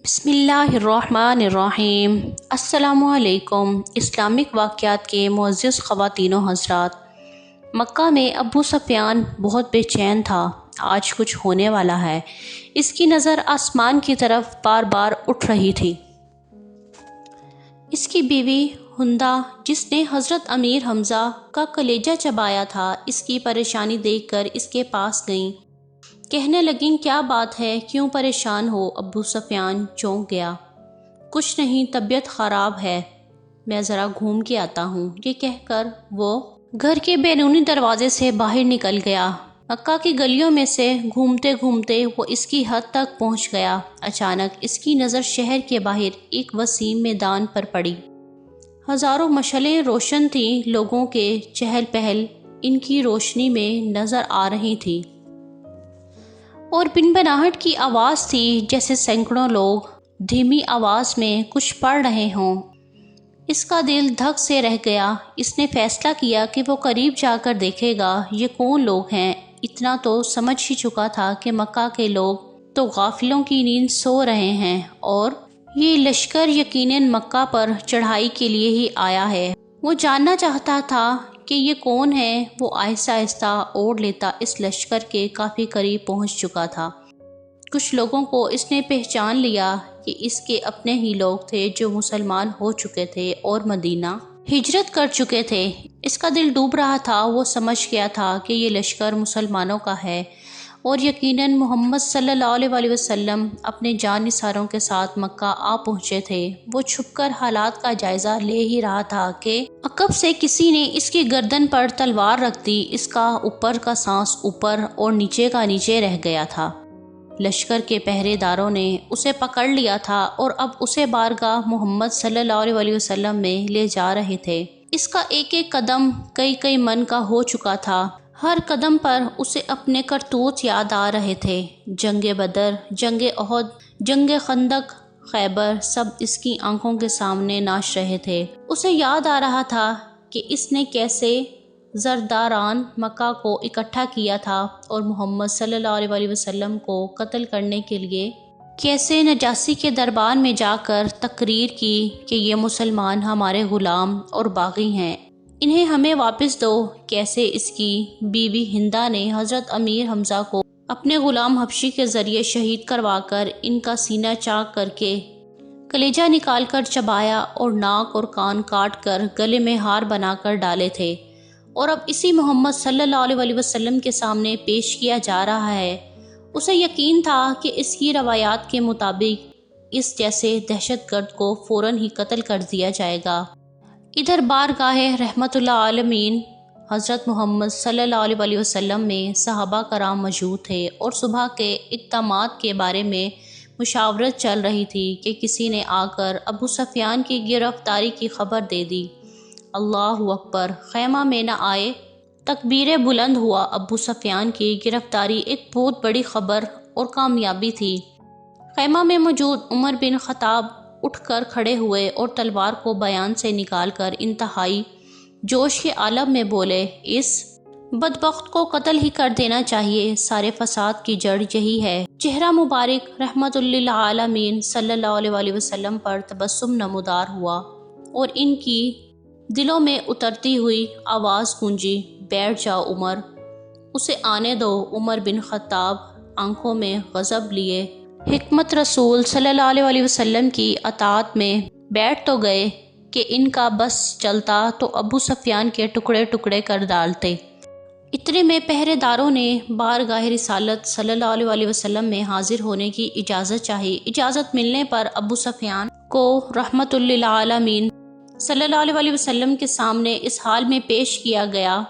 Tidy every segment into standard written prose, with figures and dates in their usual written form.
بسم اللہ الرحمن الرحیم۔ السلام علیکم۔ اسلامک واقعات کے معزز خواتین و حضرات، مکہ میں ابو سفیان بہت بے چین تھا۔ آج کچھ ہونے والا ہے۔ اس کی نظر آسمان کی طرف بار بار اٹھ رہی تھی۔ اس کی بیوی ہندہ، جس نے حضرت امیر حمزہ کا کلیجہ چبایا تھا، اس کی پریشانی دیکھ کر اس کے پاس گئیں۔ کہنے لگیں، کیا بات ہے، کیوں پریشان ہو؟ ابو سفیان چونک گیا۔ کچھ نہیں، طبیعت خراب ہے، میں ذرا گھوم کے آتا ہوں۔ یہ کہہ کر وہ گھر کے بیرونی دروازے سے باہر نکل گیا۔ مکہ کی گلیوں میں سے گھومتے گھومتے وہ اس کی حد تک پہنچ گیا۔ اچانک اس کی نظر شہر کے باہر ایک وسیع میدان پر پڑی۔ ہزاروں مشعلیں روشن تھیں، لوگوں کے چہل پہل ان کی روشنی میں نظر آ رہی تھی، اور بنبناہٹ کی آواز تھی جیسے سینکڑوں لوگ دھیمی آواز میں کچھ پڑھ رہے ہوں۔ اس کا دل دھک سے رہ گیا۔ اس نے فیصلہ کیا کہ وہ قریب جا کر دیکھے گا یہ کون لوگ ہیں۔ اتنا تو سمجھ ہی چکا تھا کہ مکہ کے لوگ تو غافلوں کی نیند سو رہے ہیں، اور یہ لشکر یقیناً مکہ پر چڑھائی کے لیے ہی آیا ہے۔ وہ جاننا چاہتا تھا کہ یہ کون ہے۔ وہ آہستہ آہستہ اوڑھ لیتا اس لشکر کے کافی قریب پہنچ چکا تھا۔ کچھ لوگوں کو اس نے پہچان لیا کہ اس کے اپنے ہی لوگ تھے جو مسلمان ہو چکے تھے اور مدینہ ہجرت کر چکے تھے۔ اس کا دل ڈوب رہا تھا۔ وہ سمجھ گیا تھا کہ یہ لشکر مسلمانوں کا ہے، اور یقیناً محمد صلی اللہ علیہ وسلم اپنے جان نثاروں کے ساتھ مکہ آ پہنچے تھے۔ وہ چھپ کر حالات کا جائزہ لے ہی رہا تھا کہ عقب سے کسی نے اس کی گردن پر تلوار رکھ دی۔ اس کا اوپر کا سانس اوپر اور نیچے کا نیچے رہ گیا تھا۔ لشکر کے پہرے داروں نے اسے پکڑ لیا تھا اور اب اسے بارگاہ محمد صلی اللہ علیہ وسلم میں لے جا رہے تھے۔ اس کا ایک ایک قدم کئی من کا ہو چکا تھا۔ ہر قدم پر اسے اپنے کرتوت یاد آ رہے تھے۔ جنگ بدر، جنگ احد، جنگ خندق، خیبر، سب اس کی آنکھوں کے سامنے ناچ رہے تھے۔ اسے یاد آ رہا تھا کہ اس نے کیسے زرداران مکہ کو اکٹھا کیا تھا اور محمد صلی اللہ علیہ وسلم کو قتل کرنے کے لیے کیسے نجاشی کے دربار میں جا کر تقریر کی کہ یہ مسلمان ہمارے غلام اور باغی ہیں، انہیں ہمیں واپس دو۔ کیسے اس کی بیوی ہندہ نے حضرت امیر حمزہ کو اپنے غلام حبشی کے ذریعے شہید کروا کر ان کا سینہ چاک کر کے کلیجہ نکال کر چبایا اور ناک اور کان کاٹ کر گلے میں ہار بنا کر ڈالے تھے، اور اب اسی محمد صلی اللہ علیہ وسلم کے سامنے پیش کیا جا رہا ہے۔ اسے یقین تھا کہ اس کی روایات کے مطابق اس جیسے دہشت گرد کو فوراً ہی قتل کر دیا جائے گا۔ ادھر بارگاہ رحمت اللہ عالمین حضرت محمد صلی اللہ علیہ وسلم میں صحابہ کرام موجود تھے، اور صبح کے اقدامات کے بارے میں مشاورت چل رہی تھی کہ کسی نے آ کر ابو سفیان کی گرفتاری کی خبر دے دی۔ اللہ اکبر! خیمہ میں نہ آئے تکبیر بلند ہوا۔ ابو سفیان کی گرفتاری ایک بہت بڑی خبر اور کامیابی تھی۔ خیمہ میں موجود عمر بن خطاب اٹھ کر کھڑے ہوئے اور تلوار کو بیان سے نکال کر انتہائی جوش کے عالم میں بولے، اس بدبخت کو قتل ہی کر دینا چاہیے، سارے فساد کی جڑ یہی ہے۔ چہرہ مبارک رحمت للعالمین صلی اللہ علیہ وسلم پر تبسم نمودار ہوا، اور ان کی دلوں میں اترتی ہوئی آواز گونجی، بیٹھ جاؤ عمر، اسے آنے دو۔ عمر بن خطاب آنکھوں میں غضب لیے حکمت رسول صلی اللہ علیہ وسلم کی اطاعت میں بیٹھ تو گئے کہ ان کا بس چلتا تو ابو سفیان کے ٹکڑے ٹکڑے کر ڈالتے۔ اتنے میں پہرے داروں نے بارگاہ رسالت صلی اللہ علیہ وسلم میں حاضر ہونے کی اجازت چاہی۔ اجازت ملنے پر ابو سفیان کو رحمت للعالمین صلی اللہ علیہ وسلم کے سامنے اس حال میں پیش کیا گیا۔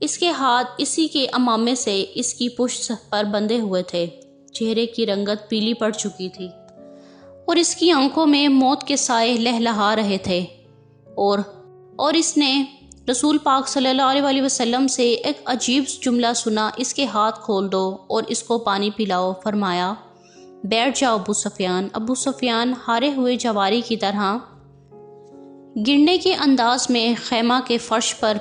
اس کے ہاتھ اسی کے امامے سے اس کی پشت پر بندھے ہوئے تھے۔ چہرے کی رنگت پیلی پڑ چکی تھی، اور اس کی آنکھوں میں موت کے سائے لہلہا رہے تھے، اور اس نے رسول پاک صلی اللہ علیہ وسلم سے ایک عجیب جملہ سنا، اس کے ہاتھ کھول دو اور اس کو پانی پلاؤ۔ فرمایا، بیٹھ جاؤ ابو سفیان۔ ابو سفیان ہارے ہوئے جواری کی طرح گرنے کے انداز میں خیمہ کے فرش پر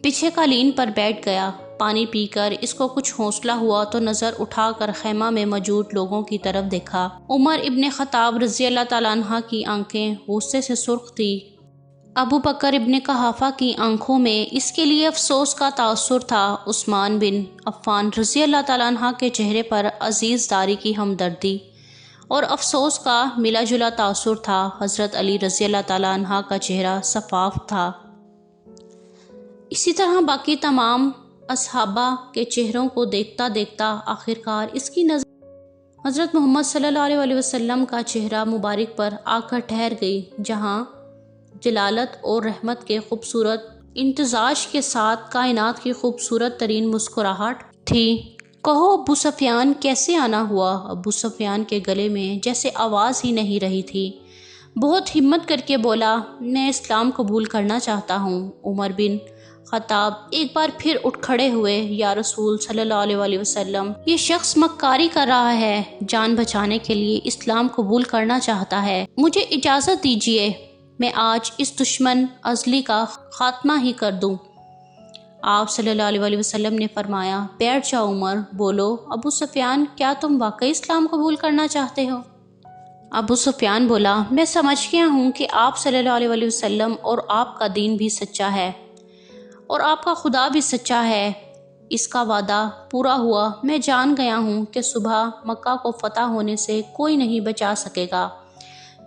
پیچھے قالین پر بیٹھ گیا۔ پانی پی کر اس کو کچھ حوصلہ ہوا تو نظر اٹھا کر خیمہ میں موجود لوگوں کی طرف دیکھا۔ عمر ابن خطاب رضی اللہ تعالیٰ عنہ کی آنکھیں غصے سے سرخ تھی۔ ابو بکر ابن قحافہ کی آنکھوں میں اس کے لیے افسوس کا تاثر تھا۔ عثمان بن عفان رضی اللہ تعالیٰ عنہ کے چہرے پر عزیز داری کی ہمدردی اور افسوس کا ملا جلا تاثر تھا۔ حضرت علی رضی اللہ تعالیٰ عنہ کا چہرہ شفاف تھا۔ اسی طرح باقی تمام اصحابہ کے چہروں کو دیکھتا دیکھتا آخرکار اس کی نظر حضرت محمد صلی اللہ علیہ وسلم کا چہرہ مبارک پر آ کر ٹھہر گئی، جہاں جلالت اور رحمت کے خوبصورت امتزاج کے ساتھ کائنات کی خوبصورت ترین مسکراہٹ تھی۔ کہو ابو سفیان کیسے آنا ہوا؟ ابو سفیان کے گلے میں جیسے آواز ہی نہیں رہی تھی۔ بہت ہمت کر کے بولا، میں اسلام قبول کرنا چاہتا ہوں۔ عمر بن خطاب ایک بار پھر اٹھ کھڑے ہوئے، یا رسول صلی اللہ علیہ وسلم، یہ شخص مکاری کر رہا ہے، جان بچانے کے لیے اسلام قبول کرنا چاہتا ہے، مجھے اجازت دیجیے میں آج اس دشمن ازلی کا خاتمہ ہی کر دوں۔ آپ صلی اللہ علیہ وسلم نے فرمایا، بیٹھ جاؤ عمر، بولو ابو سفیان، کیا تم واقعی اسلام قبول کرنا چاہتے ہو؟ ابو سفیان بولا، میں سمجھ گیا ہوں کہ آپ صلی اللہ علیہ وسلم اور آپ کا دین بھی سچا ہے اور آپ کا خدا بھی سچا ہے، اس کا وعدہ پورا ہوا۔ میں جان گیا ہوں کہ صبح مکہ کو فتح ہونے سے کوئی نہیں بچا سکے گا۔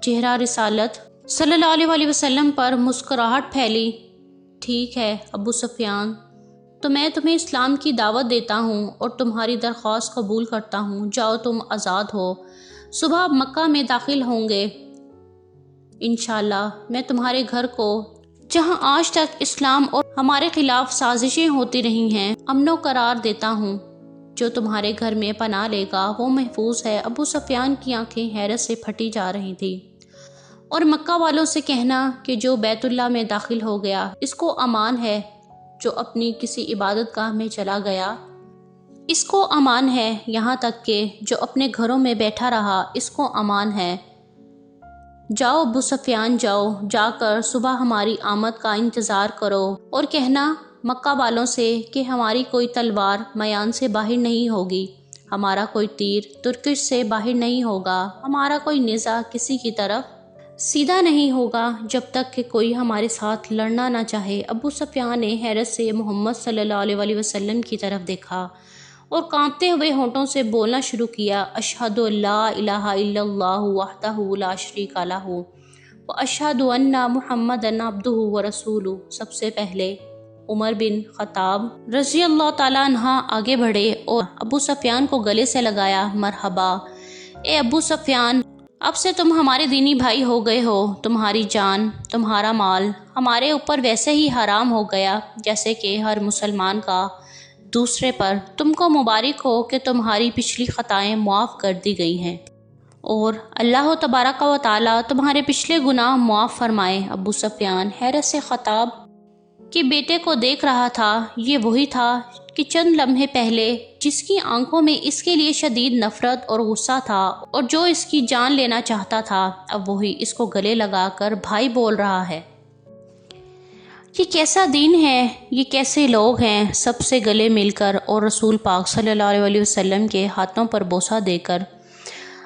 چہرہ رسالت صلی اللہ علیہ وسلم پر مسکراہٹ پھیلی۔ ٹھیک ہے ابو سفیان، تو میں تمہیں اسلام کی دعوت دیتا ہوں اور تمہاری درخواست قبول کرتا ہوں، جاؤ تم آزاد ہو، صبح مکہ میں داخل ہوں گے انشاءاللہ۔ میں تمہارے گھر کو، جہاں آج تک اسلام اور ہمارے خلاف سازشیں ہوتی رہی ہیں، امن و قرار دیتا ہوں۔ جو تمہارے گھر میں پناہ لے گا وہ محفوظ ہے۔ ابو سفیان کی آنکھیں حیرت سے پھٹی جا رہی تھیں۔ اور مکہ والوں سے کہنا کہ جو بیت اللہ میں داخل ہو گیا اس کو امان ہے، جو اپنی کسی عبادت گاہ میں چلا گیا اس کو امان ہے، یہاں تک کہ جو اپنے گھروں میں بیٹھا رہا اس کو امان ہے۔ جاؤ ابو سفیان، جاؤ، جا کر صبح ہماری آمد کا انتظار کرو اور کہنا مکہ والوں سے کہ ہماری کوئی تلوار میان سے باہر نہیں ہوگی، ہمارا کوئی تیر ترکش سے باہر نہیں ہوگا، ہمارا کوئی نیزہ کسی کی طرف سیدھا نہیں ہوگا جب تک کہ کوئی ہمارے ساتھ لڑنا نہ چاہے۔ ابو سفیان نے حیرت سے محمد صلی اللہ علیہ وسلم کی طرف دیکھا اور کانپتے ہوئے ہونٹوں سے بولنا شروع کیا، اشہد ان لا الہ الا اللہ وحدہ لا شریک لہ واشہد ان محمدا عبدہ ورسولہ۔ سب سے پہلے عمر بن خطاب رضی اللہ تعالیٰ عنہ آگے بڑھے اور ابو سفیان کو گلے سے لگایا، مرحبا اے ابو سفیان، اب سے تم ہمارے دینی بھائی ہو گئے ہو، تمہاری جان، تمہارا مال ہمارے اوپر ویسے ہی حرام ہو گیا جیسے کہ ہر مسلمان کا دوسرے پر۔ تم کو مبارک ہو کہ تمہاری پچھلی خطائیں معاف کر دی گئی ہیں اور اللہ تبارک و تعالیٰ تمہارے پچھلے گناہ معاف فرمائے۔ ابو سفیان حیرت سے خطاب کے بیٹے کو دیکھ رہا تھا۔ یہ وہی تھا کہ چند لمحے پہلے جس کی آنکھوں میں اس کے لیے شدید نفرت اور غصہ تھا اور جو اس کی جان لینا چاہتا تھا، اب وہی اس کو گلے لگا کر بھائی بول رہا ہے۔ یہ کیسا دین ہے، یہ کیسے لوگ ہیں؟ سب سے گلے مل کر اور رسول پاک صلی اللہ علیہ وسلم کے ہاتھوں پر بوسہ دے کر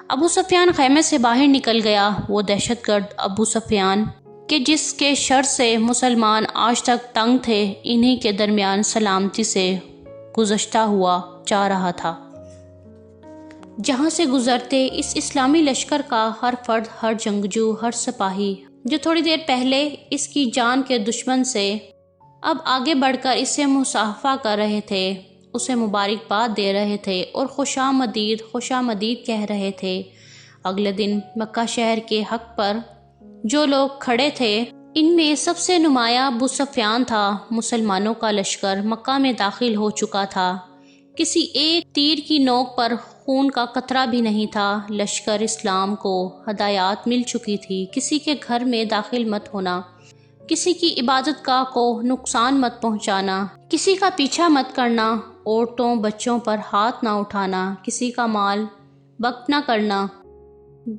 ابو سفیان خیمے سے باہر نکل گیا۔ وہ دہشت گرد ابو سفیان کہ جس کے شر سے مسلمان آج تک تنگ تھے، انہی کے درمیان سلامتی سے گزشتہ ہوا جا رہا تھا۔ جہاں سے گزرتے اس اسلامی لشکر کا ہر فرد، ہر جنگجو، ہر سپاہی جو تھوڑی دیر پہلے اس کی جان کے دشمن سے اب آگے بڑھ کر اسے مصافحہ کر رہے تھے، اسے مبارکباد دے رہے تھے اور خوشامدید خوشامدید کہہ رہے تھے۔ اگلے دن مکہ شہر کے حق پر جو لوگ کھڑے تھے، ان میں سب سے نمایاں ابو سفیان تھا۔ مسلمانوں کا لشکر مکہ میں داخل ہو چکا تھا، کسی ایک تیر کی نوک پر خون کا قطرہ بھی نہیں تھا۔ لشکر اسلام کو ہدایات مل چکی تھی، کسی کے گھر میں داخل مت ہونا، کسی کی عبادت گاہ کو نقصان مت پہنچانا، کسی کا پیچھا مت کرنا، عورتوں بچوں پر ہاتھ نہ اٹھانا، کسی کا مال وقف نہ کرنا۔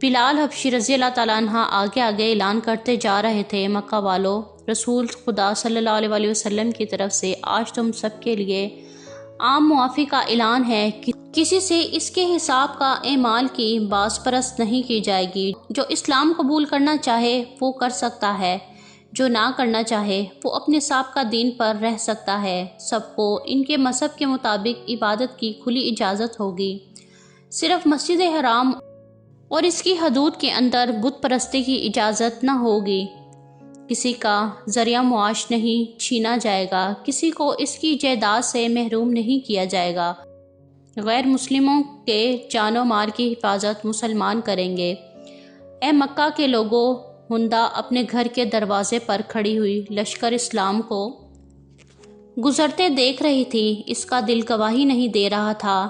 بلال حبشی رضی اللہ تعالیٰ عنہ آگے آگے اعلان کرتے جا رہے تھے، مکہ والو، رسول خدا صلی اللہ علیہ وسلم کی طرف سے آج تم سب کے لیے عام معافی کا اعلان ہے کہ کسی سے اس کے حساب کا اعمال کی باز پرست نہیں کی جائے گی۔ جو اسلام قبول کرنا چاہے وہ کر سکتا ہے، جو نہ کرنا چاہے وہ اپنے سابقہ دین پر رہ سکتا ہے۔ سب کو ان کے مذہب کے مطابق عبادت کی کھلی اجازت ہوگی۔ صرف مسجد حرام اور اس کی حدود کے اندر بت پرستی کی اجازت نہ ہوگی۔ کسی کا ذریعہ معاش نہیں چھینا جائے گا، کسی کو اس کی جائیداد سے محروم نہیں کیا جائے گا۔ غیر مسلموں کے جان و مال کی حفاظت مسلمان کریں گے۔ اے مکہ کے لوگوں، ہندا اپنے گھر کے دروازے پر کھڑی ہوئی لشکر اسلام کو گزرتے دیکھ رہی تھی۔ اس کا دل گواہی نہیں دے رہا تھا،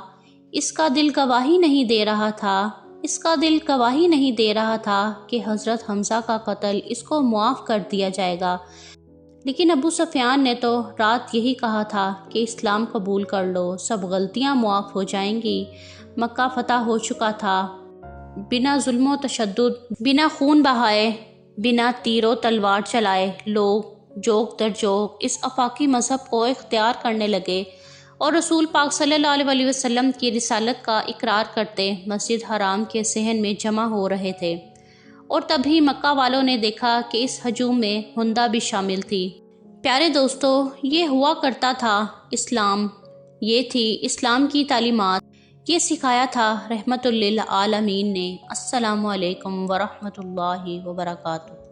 اس کا دل گواہی نہیں دے رہا تھا، اس کا دل گواہی نہیں دے رہا تھا کہ حضرت حمزہ کا قتل اس کو معاف کر دیا جائے گا۔ لیکن ابو سفیان نے تو رات یہی کہا تھا کہ اسلام قبول کر لو، سب غلطیاں معاف ہو جائیں گی۔ مکہ فتح ہو چکا تھا۔ بنا ظلم و تشدد، بنا خون بہائے، بنا تیر و تلوار چلائے لوگ جوک در جوک اس آفاقی مذہب کو اختیار کرنے لگے اور رسول پاک صلی اللہ علیہ وسلم کی رسالت کا اقرار کرتے مسجد حرام کے صحن میں جمع ہو رہے تھے۔ اور تبھی مکہ والوں نے دیکھا کہ اس ہجوم میں ہندا بھی شامل تھی۔ پیارے دوستو، یہ ہوا کرتا تھا اسلام، یہ تھی اسلام کی تعلیمات، یہ سکھایا تھا رحمت للعالمین نے۔ السلام علیکم ورحمۃ اللہ وبرکاتہ۔